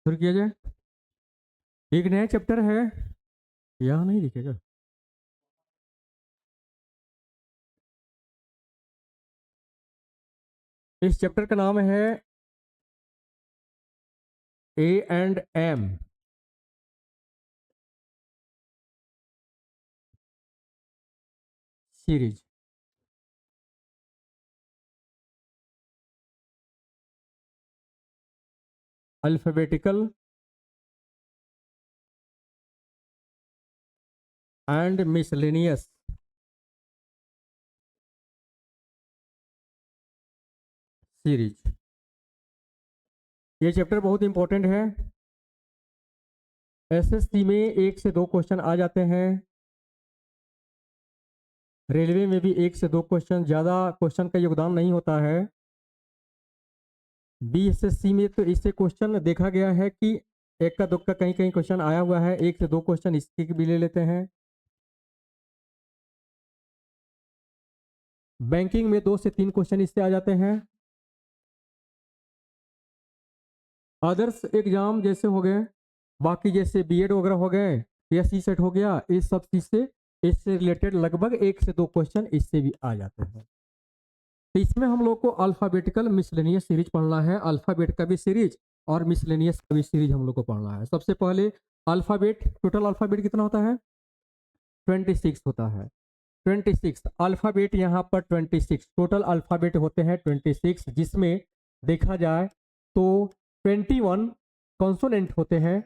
शुरू किया जाए। एक नया चैप्टर है, यहाँ नहीं दिखेगा। इस चैप्टर का नाम है A&M series. Alphabetical and miscellaneous series. ये चैप्टर बहुत इंपॉर्टेंट है। एसएससी में 1 से 2 क्वेश्चन आ जाते हैं। रेलवे में भी 1 से 2 क्वेश्चन, ज़्यादा क्वेश्चन का योगदान नहीं होता है। बीएसएससी में तो इससे क्वेश्चन देखा गया है कि एक का दुक्का कहीं कहीं क्वेश्चन आया हुआ है, 1 से 2 क्वेश्चन इसके भी ले लेते हैं। बैंकिंग में 2 से 3 क्वेश्चन इससे आ जाते हैं। अदर्स एग्जाम जैसे हो गए, बाकी जैसे बीएड वगैरह हो गए या सी सेट हो गया, इस सब चीज से इससे रिलेटेड लगभग 1 से 2 क्वेश्चन इससे भी आ जाते हैं। तो इसमें हम लोग को अल्फाबेटिकल मिसलेनियस सीरीज पढ़ना है। अल्फाबेट का भी सीरीज और मिसलेनियस का भी सीरीज हम लोग को पढ़ना है। सबसे पहले अल्फाबेट, टोटल अल्फाबेट कितना होता है? 26 होता है। 26 अल्फाबेट, यहाँ पर 26 टोटल अल्फाबेट होते हैं 26, जिसमें देखा जाए तो 21 कॉन्सोनेंट होते हैं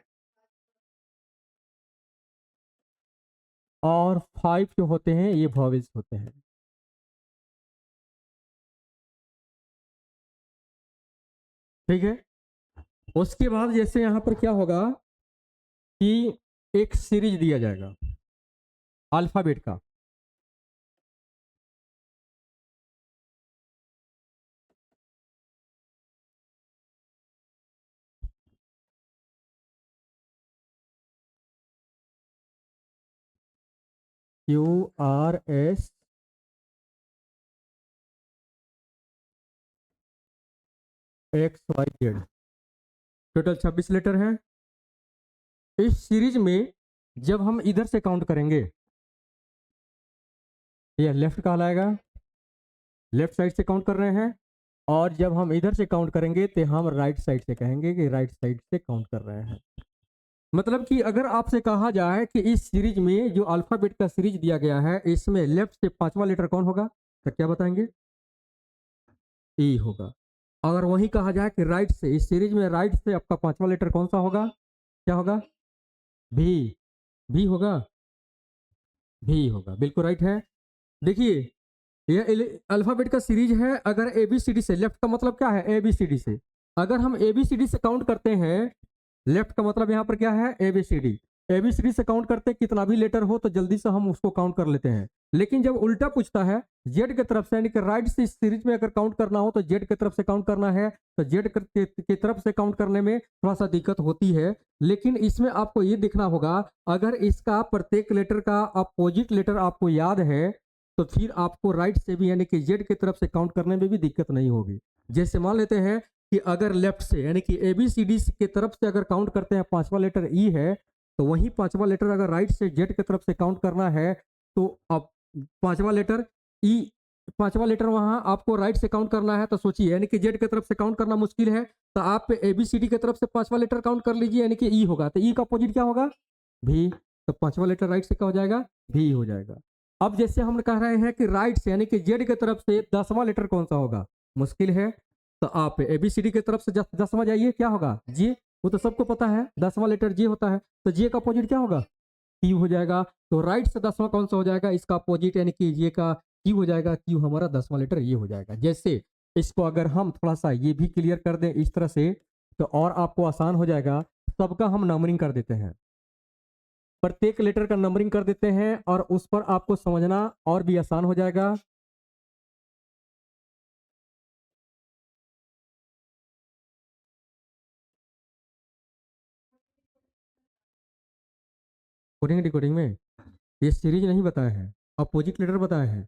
और 5 जो होते हैं ये वॉवेल्स होते हैं। ठीक है। उसके बाद जैसे यहाँ पर क्या होगा कि एक सीरीज दिया जाएगा अल्फाबेट का। QRS XYZ, टोटल 26 लेटर है। इस सीरीज में जब हम इधर से काउंट करेंगे, ये लेफ्ट कहलाएगा, लेफ्ट साइड से काउंट कर रहे हैं। और जब हम इधर से काउंट करेंगे तो हम राइट साइड से कहेंगे कि राइट साइड से काउंट कर रहे हैं। मतलब कि अगर आपसे कहा जाए कि इस सीरीज में जो अल्फाबेट का सीरीज दिया गया है, इसमें लेफ्ट से 5वां लेटर कौन होगा, तो क्या बताएंगे? ई होगा। अगर वही कहा जाए कि राइट से, इस सीरीज में राइट से आपका 5वां लेटर कौन सा होगा, क्या होगा? भी। भी होगा, भी होगा, बिल्कुल राइट है। देखिए, यह अल्फाबेट का सीरीज है। अगर एबीसीडी से, लेफ्ट का मतलब क्या है? एबीसीडी से। अगर हम एबीसीडी से काउंट करते हैं, लेफ्ट का मतलब यहाँ पर क्या है? एबीसीडी। एबीसीडी से काउंट करते कितना भी लेटर हो तो जल्दी से हम उसको काउंट कर लेते हैं। लेकिन जब उल्टा पूछता है जेड की तरफ से, यानी कि राइट से, इस सीरीज में अगर काउंट करना हो तो जेड की तरफ से काउंट करना है, तो जेड की तरफ से काउंट करने में थोड़ा सा दिक्कत होती है। लेकिन इसमें आपको ये देखना होगा, अगर इसका प्रत्येक लेटर का अपोजिट लेटर आपको याद है तो फिर आपको राइट से भी, यानी कि जेड की तरफ से काउंट करने में भी दिक्कत नहीं होगी। जैसे मान लेते हैं कि अगर लेफ्ट से, यानी कि एबीसीडी की तरफ से अगर काउंट करते हैं, 5वां लेटर ई है, तो वही 5वां लेटर अगर राइट से जेड की तरफ से काउंट करना है तो अब 5वां लेटर ई, 5वां लेटर वहां आपको राइट से काउंट करना है, तो सोचिए, यानी कि जेड की तरफ से काउंट करना मुश्किल है, तो आप एबीसीडी की तरफ से 5वां लेटर काउंट कर लीजिए, यानी कि ई होगा, तो ई का अपोजिट क्या होगा? भी। तो 5वां लेटर राइट से क्या हो जाएगा? भी हो जाएगा। अब जैसे हम कह रहे हैं कि राइट से, यानी कि जेड की तरफ से 10वां लेटर कौन सा होगा? मुश्किल है, तो आप एबीसीडी की तरफ से 10वां जाइए, क्या होगा? जे। वो तो सबको पता है 10वां लेटर जे होता है, तो जे का अपोजिट क्या होगा? क्यू हो जाएगा। तो राइट से 10वां कौन सा हो जाएगा? इसका अपोजिट, यानी कि जे का क्यू हो जाएगा। क्यू हमारा 10वां लेटर ये हो जाएगा। जैसे इसको अगर हम थोड़ा सा ये भी क्लियर कर दें इस तरह से, तो और आपको आसान हो जाएगा। सबका हम नंबरिंग कर देते हैं, प्रत्येक लेटर का नंबरिंग कर देते हैं और उस पर आपको समझना और भी आसान हो जाएगा। कोडिंग डिकोडिंग में ये सीरीज नहीं बताया है, अपोजिट लेटर बताया है।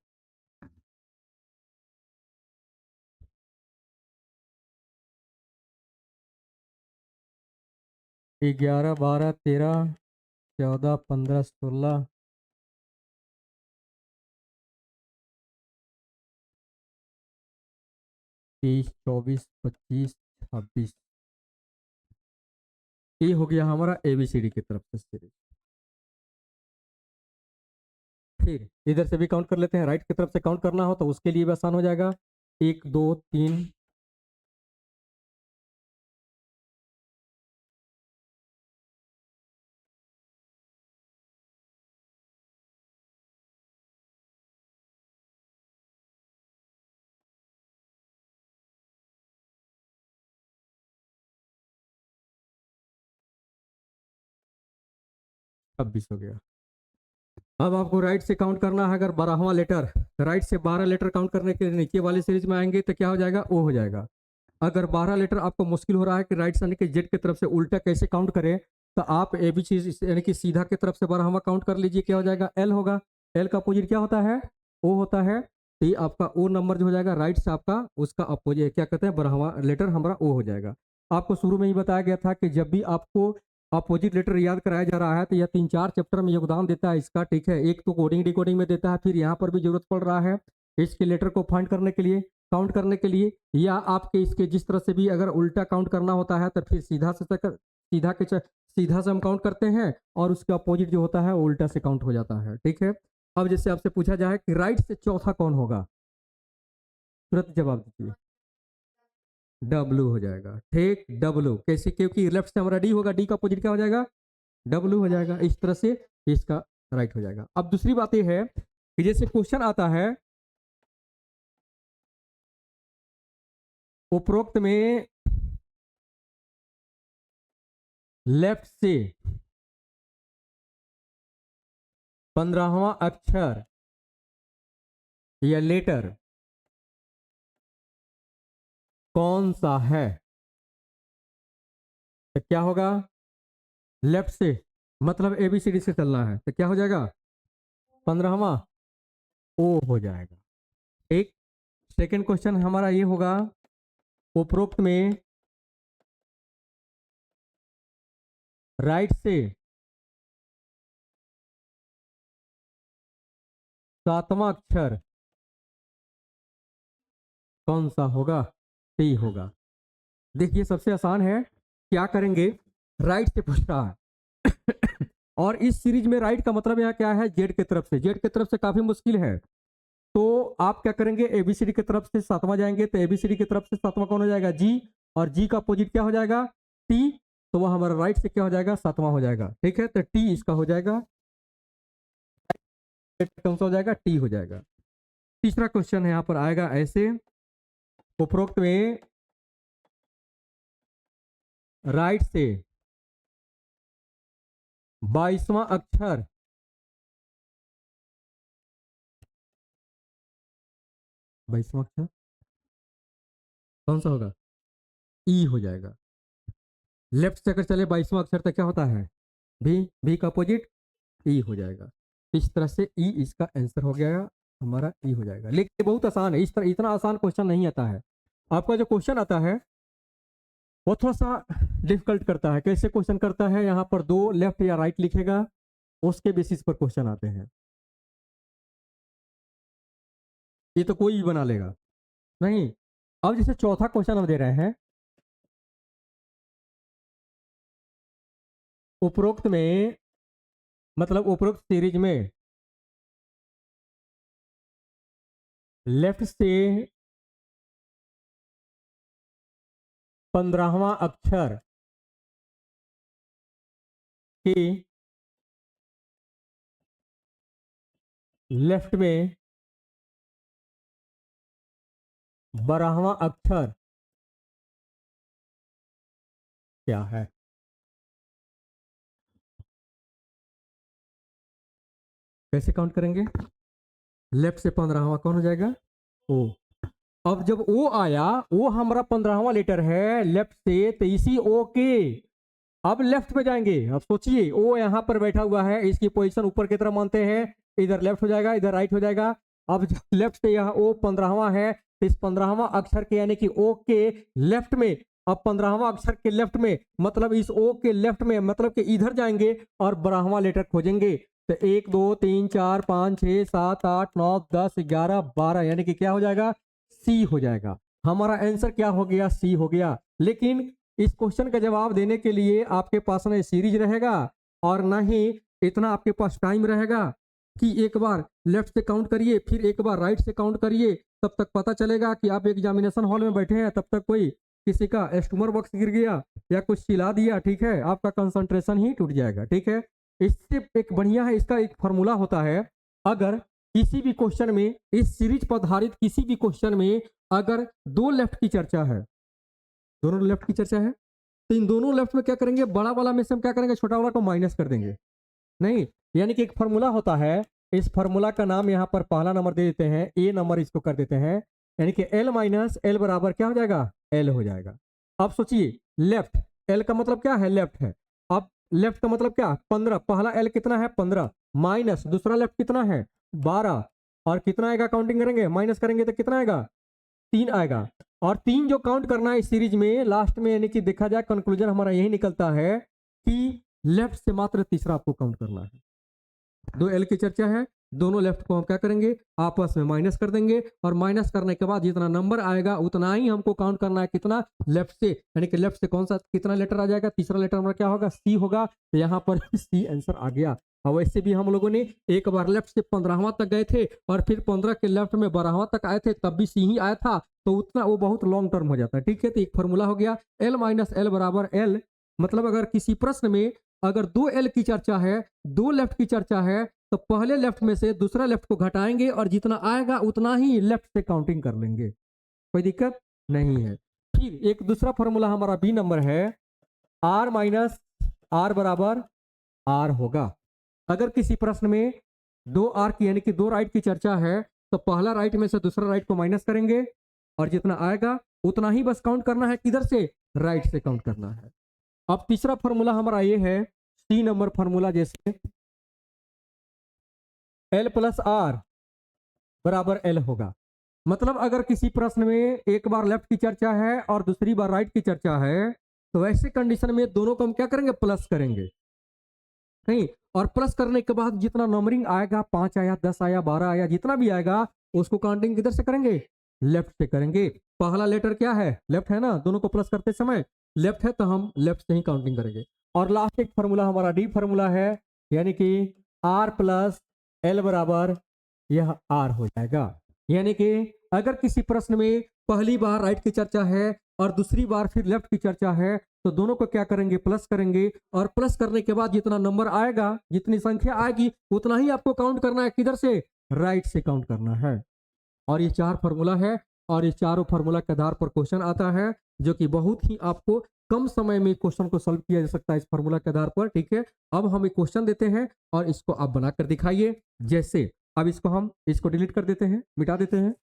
11 12 13 14 15 16 23 24 25 26। ये हो गया हमारा ABCD की तरफ से सीरीज। फिर इधर से भी काउंट कर लेते हैं, राइट की तरफ से काउंट करना हो तो उसके लिए भी आसान हो जाएगा। 1 2 3 26 हो गया। अब आपको राइट से काउंट करना है, अगर 12वां लेटर, राइट से 12 लेटर काउंट करने के लिए नीचे वाली सीरीज में आएंगे तो क्या हो जाएगा, ओ हो जाएगा। अगर 12 लेटर आपको मुश्किल हो रहा है कि राइट से यानी कि जेड की तरफ से उल्टा कैसे काउंट करें, तो आप ए बी चीज यानी कि सीधा की तरफ से 12वां काउंट कर लीजिए, क्या हो जाएगा, एल होगा। एल का अपोजिट क्या होता है, ओ होता है। तो ये आपका ओ नंबर जो हो जाएगा राइट से आपका, उसका अपोजिट क्या कहते हैं, 12वां लेटर हमारा ओ हो जाएगा। आपको शुरू में ही बताया गया था कि जब भी आपको अपोजिट लेटर याद कराया जा रहा है तो यह 3 4 चैप्टर में योगदान देता है इसका, ठीक है। एक तो कोडिंग डिकोडिंग में देता है, फिर यहाँ पर भी जरूरत पड़ रहा है इसके लेटर को फाइंड करने के लिए, काउंट करने के लिए, या आपके इसके जिस तरह से भी अगर उल्टा काउंट करना होता है तो फिर सीधा से हम काउंट करते हैं और उसका अपोजिट जो होता है वो उल्टा से काउंट हो जाता है, ठीक है। अब जैसे आपसे पूछा जाए कि राइट से चौथा कौन होगा, तुरंत जवाब दीजिए। डब्लू हो जाएगा, ठीक, डब्लू। कैसे, क्योंकि लेफ्ट से हमारा डी होगा, डी का अपोजिट क्या हो जाएगा, डब्लू हो जाएगा। इस तरह से इसका राइट हो जाएगा। अब दूसरी बात यह है कि जैसे क्वेश्चन आता है उपरोक्त में लेफ्ट से 15वां अक्षर या लेटर कौन सा है, तो क्या होगा, लेफ्ट से मतलब ABCD से चलना है तो क्या हो जाएगा, 15वां ओ हो जाएगा। एक सेकंड क्वेश्चन हमारा ये होगा, उपरोक्त में राइट से 7वां अक्षर कौन सा होगा, टी होगा। देखिए सबसे आसान है, क्या करेंगे, राइट से पूछ रहा है और इस सीरीज में राइट का मतलब यहाँ क्या है, जेड की तरफ से, जेड की तरफ से काफी मुश्किल है। तो आप क्या करेंगे, ABCD की तरफ से 7वां जाएंगे तो ABCD की तरफ से 7वां कौन हो जाएगा, जी, और जी का अपोजिट क्या हो जाएगा, टी। तो वह हमारा राइट से क्या हो जाएगा, 7वां हो जाएगा, ठीक है। तो टी इसका हो जाएगा, कौन सा हो जाएगा, टी हो जाएगा। तीसरा क्वेश्चन यहाँ पर आएगा ऐसे, उपरोक्त में राइट से 22वां अक्षर, 22वां अक्षर कौन सा होगा, ई हो जाएगा। लेफ्ट से अगर चले 22वां अक्षर तो क्या होता है, भी, भी का अपोजिट ई हो जाएगा। इस तरह से ई इसका आंसर हो गया हमारा, ई हो जाएगा। लेकिन बहुत आसान है, इस तरह इतना आसान क्वेश्चन नहीं आता है। आपका जो क्वेश्चन आता है वो थोड़ा सा डिफिकल्ट करता है। कैसे क्वेश्चन करता है, यहाँ पर दो लेफ्ट या राइट लिखेगा, उसके बेसिस पर क्वेश्चन आते हैं। ये तो कोई भी बना लेगा नहीं। अब जैसे चौथा क्वेश्चन हम दे रहे हैं, उपरोक्त में मतलब उपरोक्त सीरीज में लेफ्ट से 15वां अक्षर की लेफ्ट में 12वां अक्षर क्या है। कैसे काउंट करेंगे, लेफ्ट से 15वां कौन हो जाएगा, ओ। अब जब ओ आया, ओ हमारा 15वां लेटर है लेफ्ट से, तो इसी ओ के अब लेफ्ट में जाएंगे। अब सोचिए ओ यहाँ पर बैठा हुआ है, इसकी पोजीशन ऊपर की तरफ मानते हैं, इधर लेफ्ट हो जाएगा इधर राइट हो जाएगा। अब लेफ्ट से यहाँ ओ 15वां है, इस 15वां अक्षर के यानी कि ओ के लेफ्ट में अब 15वां अक्षर के लेफ्ट में, मतलब इस ओ के लेफ्ट में, मतलब कि इधर जाएंगे और 12वां लेटर खोजेंगे। तो 1 2 3 4 5 6 7 8 9 10 11 12, यानी कि क्या हो जाएगा, सी हो जाएगा। हमारा आंसर क्या हो गया, सी हो गया। लेकिन इस क्वेश्चन का जवाब देने के लिए आपके पास ना सीरीज रहेगा और ना ही इतना आपके पास टाइम रहेगा कि एक बार लेफ्ट से काउंट करिए फिर एक बार राइट से काउंट करिए, तब तक पता चलेगा कि आप एग्जामिनेशन हॉल में बैठे हैं, तब तक कोई किसी का एस्टूमर बॉक्स गिर गया या कुछ चिल्ला दिया, ठीक है, आपका कंसंट्रेशन ही टूट जाएगा। ठीक है, इससे एक बढ़िया है, इसका एक फॉर्मूला होता है। अगर किसी भी क्वेश्चन में, इस सीरीज पर आधारित किसी भी क्वेश्चन में अगर दो लेफ्ट की चर्चा है, दोनों लेफ्ट की चर्चा है, तो इन दोनों लेफ्ट में क्या करेंगे, बड़ा वाला में से हम क्या करेंगे, छोटा वाला को माइनस कर देंगे। नहीं, यानी कि एक फार्मूला होता है, इस फार्मूला का नाम यहाँ पर पहला नंबर दे देते हैं, ए नंबर इसको कर देते हैं, यानी कि एल माइनस एल बराबर क्या हो जाएगा, एल हो जाएगा। अब सोचिए, लेफ्ट, एल का मतलब क्या है, लेफ्ट है। अब लेफ्ट का मतलब क्या, 15, पहला एल कितना है 15, माइनस दूसरा लेफ्ट कितना है 12, और कितना आएगा, काउंटिंग करेंगे माइनस करेंगे तो कितना आएगा, 3 आएगा। और 3 जो काउंट करना है इस सीरीज में लास्ट में, यानी कि देखा जाए कंक्लूजन हमारा यही निकलता है कि लेफ्ट से मात्र तीसरा आपको काउंट करना है। दो एल की चर्चा है, दोनों लेफ्ट को हम क्या करेंगे, आपस में माइनस कर देंगे, और माइनस करने के बाद जितना नंबर आएगा उतना ही हमको काउंट करना है, कितना, लेफ्ट से, यानी कि लेफ्ट से कौन सा कितना लेटर आ जाएगा, तीसरा लेटर हमारा क्या होगा, सी होगा। तो यहाँ पर सी आंसर आ गया। और वैसे भी हम लोगों ने एक बार लेफ्ट से 15वां तक गए थे और फिर 15 के लेफ्ट में 12वां तक आए थे, तब भी सी ही आया था, तो उतना वो बहुत लॉन्ग टर्म हो जाता है। ठीक है, तो एक फॉर्मूला हो गया, एल माइनस एल बराबर एल। मतलब अगर किसी प्रश्न में अगर दो एल की चर्चा है, दो लेफ्ट की चर्चा है, तो पहले लेफ्ट में से दूसरा लेफ्ट को घटाएंगे और जितना आएगा उतना ही लेफ्ट से काउंटिंग कर लेंगे, कोई दिक्कत नहीं है। फिर एक दूसरा फॉर्मूला हमारा बी नंबर है, आर माइनस आर बराबर आर होगा। अगर किसी प्रश्न में दो आर की, यानी कि दो राइट की चर्चा है, तो पहला राइट में से दूसरा राइट को माइनस करेंगे और जितना आएगा उतना ही बस काउंट करना है, किधर से, राइट से काउंट करना है। अब तीसरा फॉर्मूला हमारा ये है, सी नंबर फॉर्मूला, जैसे एल प्लस आर बराबर एल होगा। मतलब अगर किसी प्रश्न में एक बार लेफ्ट की चर्चा है और दूसरी बार राइट की चर्चा है, तो वैसे कंडीशन में दोनों को हम क्या करेंगे, प्लस करेंगे। नहीं, और प्लस करने के बाद जितना नंबरिंग आएगा, 5 आया 10 आया 12 आया, जितना भी आएगा उसको काउंटिंग किधर से करेंगे, लेफ्ट से करेंगे। पहला लेटर क्या है, लेफ्ट है ना, दोनों को प्लस करते समय लेफ्ट है, तो हम लेफ्ट से ही काउंटिंग करेंगे। और लास्ट एक फार्मूला हमारा डी फार्मूला है, यानी कि आर प्लस एल बराबर यह आर हो जाएगा। यानी कि अगर किसी प्रश्न में पहली बार राइट की चर्चा है और दूसरी बार फिर लेफ्ट की चर्चा है, तो दोनों को क्या करेंगे, प्लस करेंगे, और प्लस करने के बाद जितना नंबर आएगा, जितनी संख्या आएगी उतना ही आपको काउंट करना है, किधर से, राइट से काउंट करना है। और ये 4 फार्मूला है, और ये चारों फार्मूला के आधार पर क्वेश्चन आता है, जो कि बहुत ही आपको कम समय में क्वेश्चन को सॉल्व किया जा सकता है इस फार्मूला के आधार पर। ठीक है, अब हम एक क्वेश्चन देते हैं और इसको आप बनाकर दिखाइए। जैसे अब इसको हम इसको डिलीट कर देते हैं, मिटा देते हैं।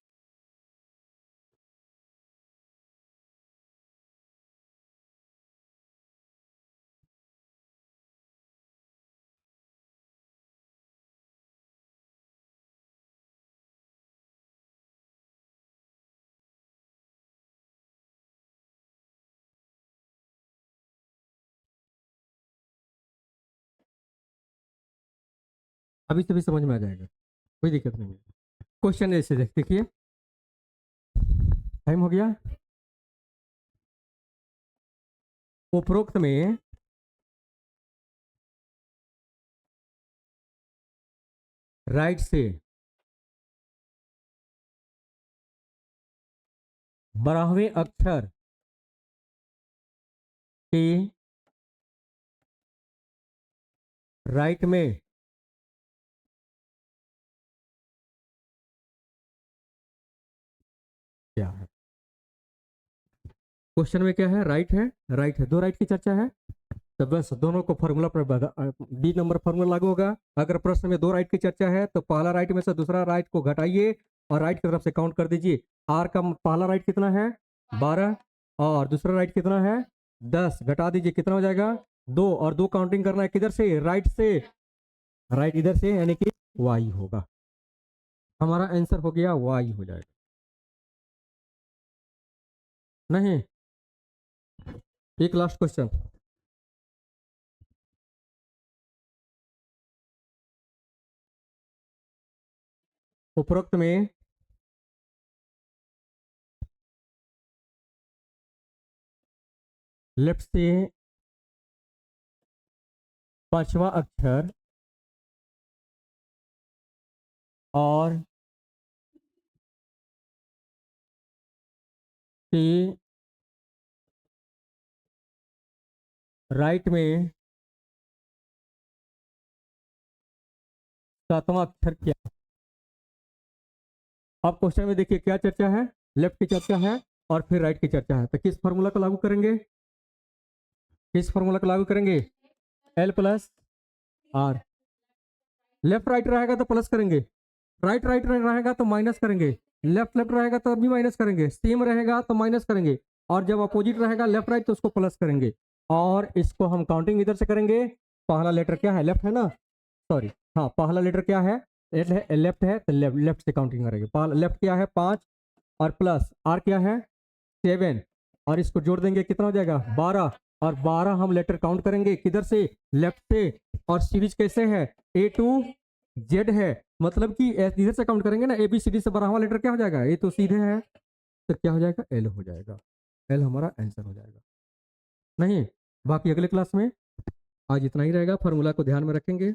अभी तभी समझ में आ जाएगा, कोई दिक्कत नहीं है। क्वेश्चन ऐसे देखिए, टाइम हो गया। उपरोक्त में राइट से 12वें अक्षर के राइट में क्या है। क्वेश्चन में क्या है, राइट है, राइट है, दो राइट की चर्चा है, तो बस दोनों को फॉर्मूला पर बी नंबर फॉर्मूला लागू होगा। अगर प्रश्न में दो राइट की चर्चा है, तो पहला राइट में से दूसरा राइट को घटाइए और राइट की तरफ से काउंट कर दीजिए। आर का पहला राइट कितना है, 12, और दूसरा राइट कितना है, 10, घटा दीजिए, कितना हो जाएगा, 2, और 2 काउंटिंग करना है किधर से, राइट से, राइट इधर से, यानी कि वाई होगा। हमारा आंसर हो गया वाई हो जाएगा। नहीं, एक लास्ट क्वेश्चन, उपरोक्त में लेफ्ट से पांचवा अक्षर और से राइट में सातवां अक्षर क्या? अब क्वेश्चन में देखिए क्या चर्चा है, लेफ्ट की चर्चा है और फिर राइट की चर्चा है, तो किस फॉर्मूला को लागू करेंगे, किस फॉर्मूला को लागू करेंगे? L plus R. Left right रहेगा तो प्लस करेंगे, राइट राइट रहेगा तो माइनस करेंगे, लेफ्ट लेफ्ट रहेगा तो भी माइनस करेंगे, सेम रहेगा तो माइनस करेंगे, और जब अपोजिट रहेगा लेफ्ट राइट तो उसको प्लस करेंगे। और इसको हम काउंटिंग इधर से करेंगे, पहला लेटर क्या है, लेफ्ट है ना, सॉरी, हाँ पहला लेटर क्या है, लेफ्ट है तो लेफ्ट से काउंटिंग करेंगे। लेफ्ट क्या है 5 और प्लस आर क्या है 7, और इसको जोड़ देंगे कितना हो जाएगा 12, और 12 हम लेटर काउंट करेंगे किधर से, लेफ्ट से, और सीरीज कैसे है ए टू जेड है, मतलब कि इधर से काउंट करेंगे ना, ए बी सी डी से 12वां लेटर क्या हो जाएगा, ये तो सीधे है, तो क्या हो जाएगा एल हो जाएगा, एल हमारा आंसर हो जाएगा। नहीं, बाकी अगले क्लास में, आज इतना ही रहेगा, फार्मूला को ध्यान में रखेंगे।